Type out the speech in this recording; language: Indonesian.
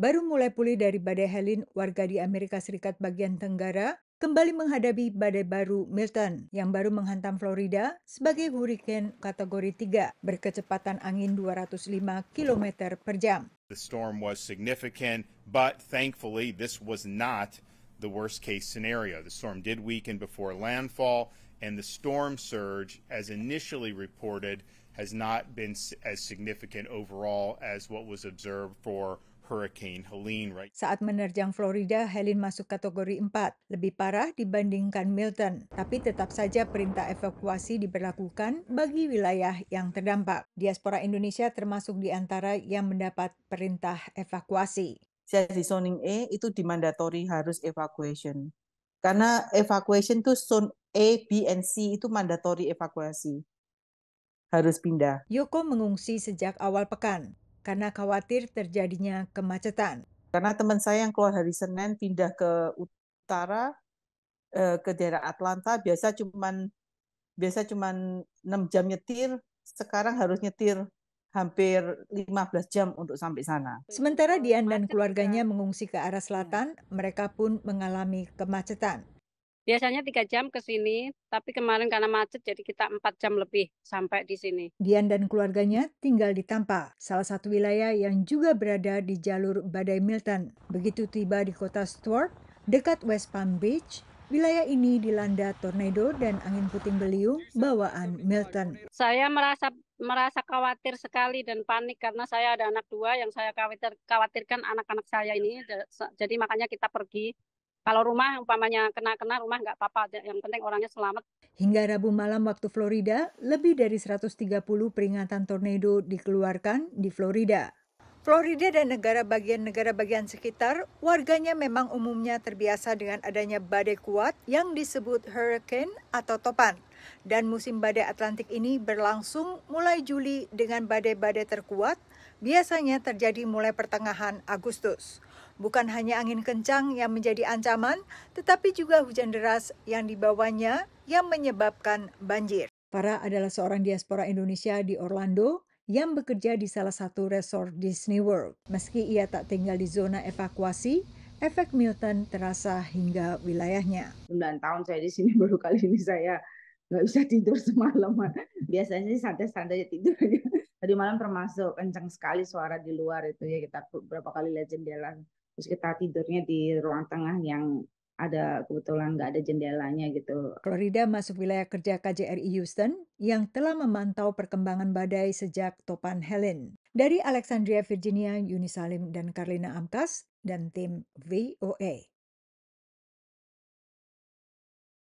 Baru mulai pulih dari badai Helene, warga di Amerika Serikat bagian tenggara kembali menghadapi badai baru Milton yang baru menghantam Florida sebagai hurricane kategori 3 berkecepatan angin 205 km per jam. The storm was significant, but thankfully this was not the worst case scenario. The storm did weaken before landfall, and the storm surge, as initially reported, has not been as significant overall as what was observed for Hurricane Helene. Right. Saat menerjang Florida, Helene masuk kategori 4, lebih parah dibandingkan Milton. Tapi tetap saja perintah evakuasi diberlakukan bagi wilayah yang terdampak. Diaspora Indonesia termasuk di antara yang mendapat perintah evakuasi. Saya di zoning E itu dimandatori harus evacuation. Karena evacuation itu zone A, B, and C itu mandatori evakuasi. Harus pindah. Yoko mengungsi sejak awal pekan karena khawatir terjadinya kemacetan. Karena teman saya yang keluar hari Senin pindah ke utara, ke daerah Atlanta, biasa cuman 6 jam nyetir, sekarang harus nyetir hampir 15 jam untuk sampai sana. Sementara Dian dan keluarganya mengungsi ke arah selatan, mereka pun mengalami kemacetan. Biasanya 3 jam ke sini, tapi kemarin karena macet jadi kita 4 jam lebih sampai di sini. Dian dan keluarganya tinggal di Tampa, salah satu wilayah yang juga berada di jalur badai Milton. Begitu tiba di kota Stuart, dekat West Palm Beach, wilayah ini dilanda tornado dan angin puting beliung bawaan Milton. Saya merasa khawatir sekali dan panik karena saya ada anak 2 yang saya khawatirkan anak-anak saya ini. Jadi makanya kita pergi. Kalau rumah umpamanya kena rumah nggak apa-apa, yang penting orangnya selamat. Hingga Rabu malam waktu Florida, lebih dari 130 peringatan tornado dikeluarkan di Florida. Florida dan negara bagian sekitar, warganya memang umumnya terbiasa dengan adanya badai kuat yang disebut hurricane atau topan. Dan musim badai Atlantik ini berlangsung mulai Juli dengan badai-badai terkuat, biasanya terjadi mulai pertengahan Agustus. Bukan hanya angin kencang yang menjadi ancaman, tetapi juga hujan deras yang dibawanya yang menyebabkan banjir. Farah adalah seorang diaspora Indonesia di Orlando yang bekerja di salah satu resort Disney World. Meski ia tak tinggal di zona evakuasi, efek Milton terasa hingga wilayahnya. 9 tahun saya di sini, baru kali ini saya nggak bisa tidur semalaman. Biasanya sih santai-santai tidur aja. Tadi malam termasuk kencang sekali suara di luar itu ya, kita berapa kali lihat jendela. Terus kita tidurnya di ruang tengah yang ada kebetulan nggak ada jendelanya gitu. Florida masuk wilayah kerja KJRI Houston yang telah memantau perkembangan badai sejak topan Helene. Dari Alexandria, Virginia, Yuni Salim dan Karlina Amkas dan tim VOA.